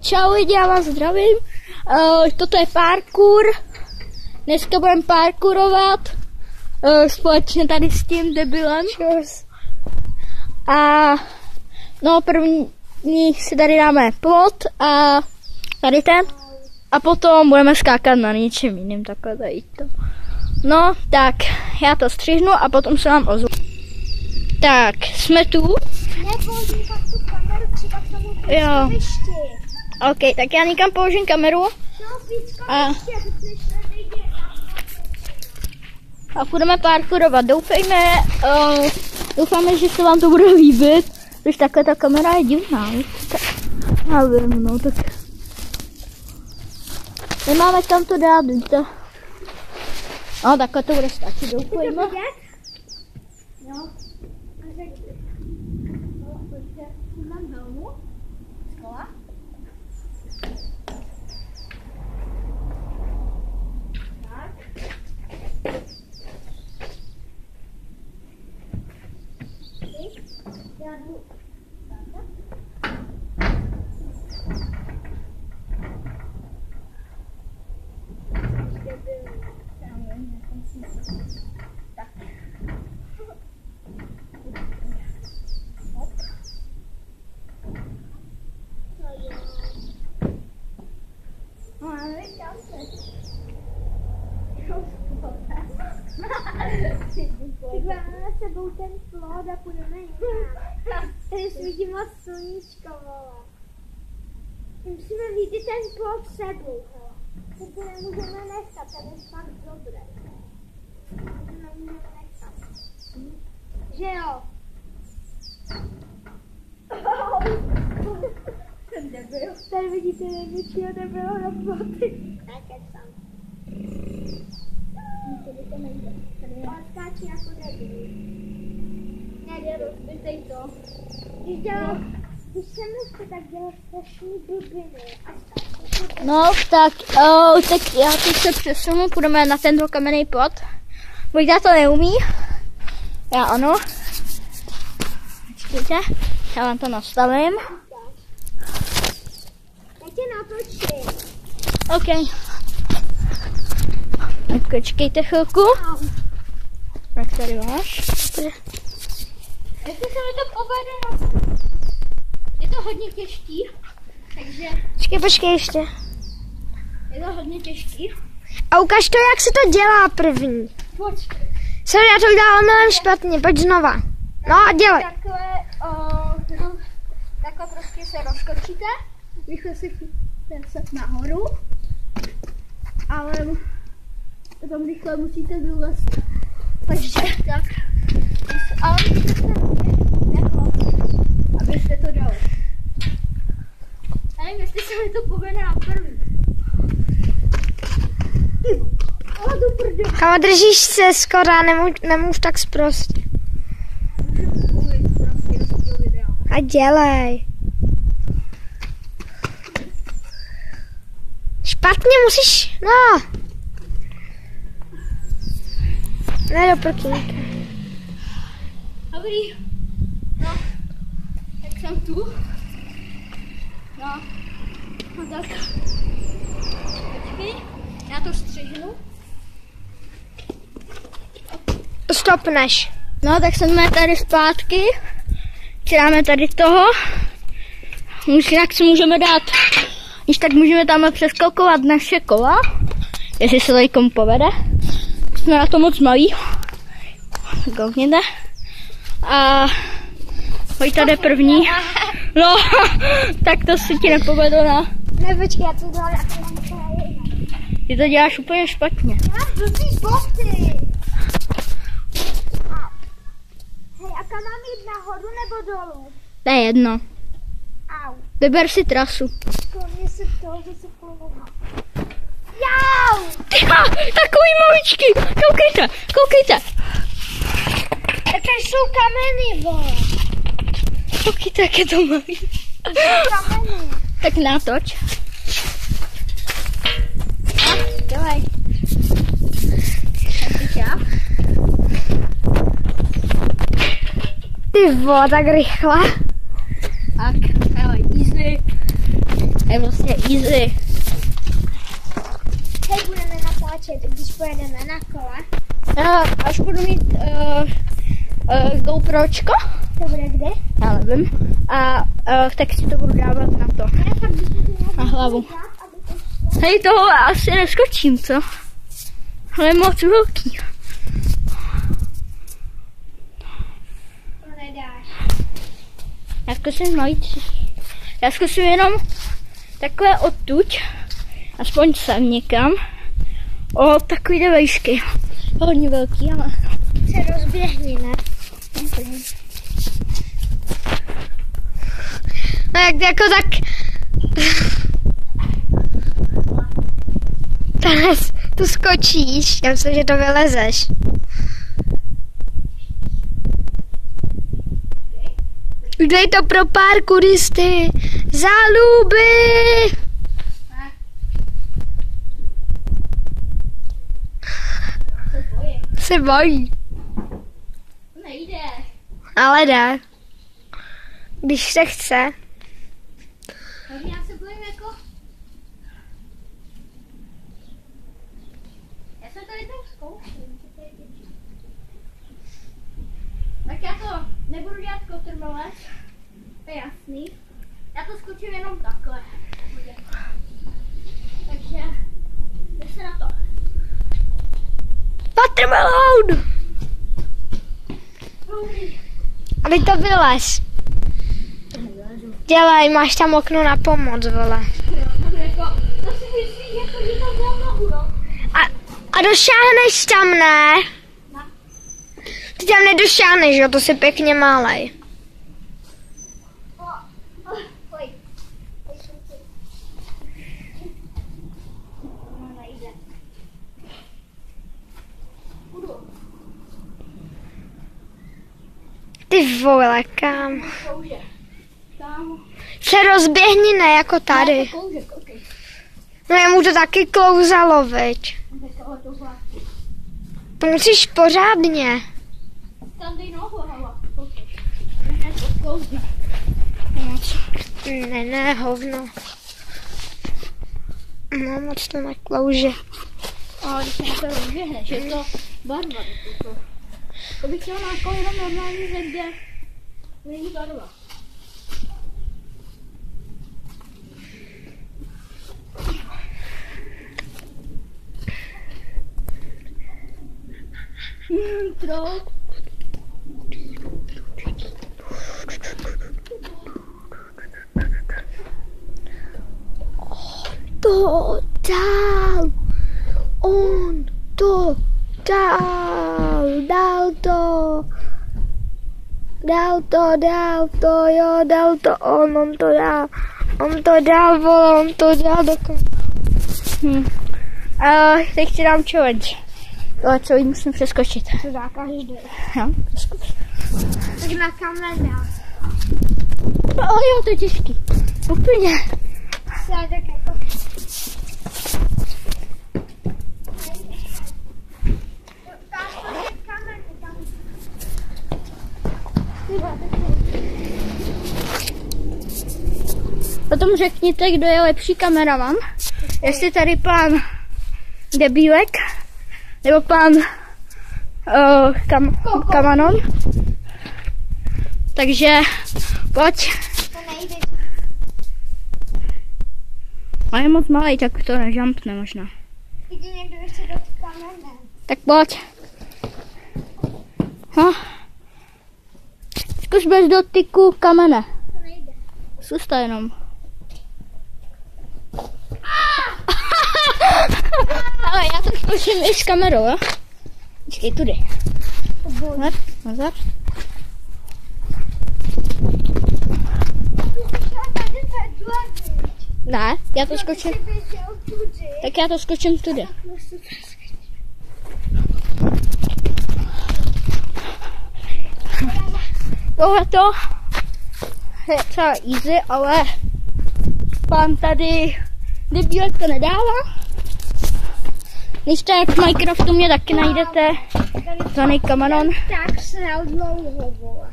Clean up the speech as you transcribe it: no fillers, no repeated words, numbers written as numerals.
Čau lidi, já vás zdravím. Toto je parkour. Dneska budeme parkourovat společně tady s tím debilem. Čus. A no první si tady dáme plot a tady ten. A potom budeme skákat na něčem jiným, takhle tady to. No, tak já to střihnu a potom se vám ozvu. Tak, jsme tu. Jo. OK, tak já někam položím kameru. A budeme parkourovat. Doufáme, že se vám to bude líbit. Když takhle ta kamera je divná. Já vím, no tak. Nemáme kam to dát, víte. No takhle to bude stačit, doufejme. Jo. Mám helmu. Škola. Tak. Já jdu. Máme sebou ten plod a půjdeme jinam. Tady svítí moc sluníčko, vole. Musíme vidět ten plod sebou, hele. To nemůžeme nechat, ten je fakt dobré. To nemůžeme nechat. Že jo? Ten debil. Tady vidíte největšího debila na ploty. Nekecám. Tady to nejde. Tady skáčí jako debil. Nejde, rozbitej to. Když jsem ještě tak dělal strašný blbiny a skáčí. No, tak já teď se přesunu, půjdeme na tento kamenný plot. Můj táto neumí. Já ano. Počkejte, já vám to nastavím. Já tě natočím. OK. Tak počkejte chvilku. Tak tady máš. Jestli se mi to povede, Je to hodně těžký, takže... Počkej ještě. Je to hodně těžký. A ukaž to, jak se to dělá první. Počkej. Sorry, já to udělala omylem špatně, pojď znova. No a dělej. Takhle prostě se rozkočíte. Rychle si chytíte nahoru. Ale potom rychle musíte vylézt. Takže tak. Ale abyste to dali. Nevím, jestli se mi to povede na první. Kamo, držíš se skoro, nemůž tak zprostě. A dělej. Špatně musíš, no. Ne do prkínka. Dobrý. No, tak jsem tu. No, tak. Počkej, já to střihnu. Stopneš. No, tak jsme tady zpátky. Dáme tady toho. Jinak si můžeme dát, když tak můžeme tam přeskakovat naše kola. Jestli se tady komu povede. Jsme na to moc malí. Koukněte. A pojď tady první. No, tak to si ti nepovedlo, no. Ne, počkej, já to dělám, já to mám úplně. Ty to děláš úplně špatně. Já mám blbý boty. Hej, a kam mám jít, nahoru nebo dolů? To je jedno. Au. Vyber si trasu. Koně se to, že se položím. Jau! Takový maličký. Koukejte, koukejte. Jaké jsou kameny, vole. Koukejte, jak je to malý. Kameny. Tak natoč. Dělej. Tak Ty vole, tak rychle. Tak, hele, easy. je vlastně easy. Teď budeme natáčet, když pojedeme na kole. Až budu mít GoPročko, To bude kde? já nevím, a tak si to budu dávat na to, na hlavu. Hej, toho asi neskočím, co? Ale je moc velký. To nedáš. Já zkusím jenom takhle odtuď, aspoň sem někam, o takový vejšky. Hodně velký, ale Se rozběhni, ne? No jak jako tak... Teraz tu skočíš, já myslím, že to vylezeš. Udělej to pro parkouristy. Záluby! Se bojí. nejde. Ale dá. Když se chce. Takže já se bojím jako... Já se tady tak zkouším. Tak já to nebudu dělat kotrmelec. To je jasný. Já to skočím jenom takhle. Takže jde se na to. Watermelon! A teď to vylez. Dělej, máš tam okno na pomoc, vole. To si myslíš, jako že to bylo nohu, jo? A došáhneš tam, ne? Ty tam nedošáhneš, jo, to si pěkně málej. Ty vole, kam? Se rozběhni, ne, jako tady. No jemu to taky klouzalo, viď? To musíš pořádně. Tam dej nohu, hala. Ne, hovno. No, moc to neklouže. Ale když se to rozběhne, že je to barva. To bych chtěl na kole jenom normální řek, kde není barva. Troll. To dal. On to dal. Dal to. Jo, dal to on to dal. On to dal, vole, on to dal dokonce. Teď si dám challenge. Ale co musím přeskočit. To dá každý. Jo, přeskoč. Tak na kamen dá. Jo, to je těžký. Úplně. Tak jako... Potom řekněte, kdo je lepší kameraman. Jestli tady pán Debílek, nebo pán Kamanon. Takže pojď. To nejde. On je moc malý, tak to nežampne možná. Jdi někdo ještě do kamene. Tak pojď. Zkus bez dotyku kamene. To nejde. Zkus to jenom. Ale já to zkusím i s kamerou, jo? Počkej, tudy. Nazad. Ne, já to skočím. Tak já to skočím tudy. Tohle to je docela easy, ale pán tady Debílek to nedává. Když tak v Minecraftu mě taky najdete zvaný Kamanon. Tak se dlouho, vole.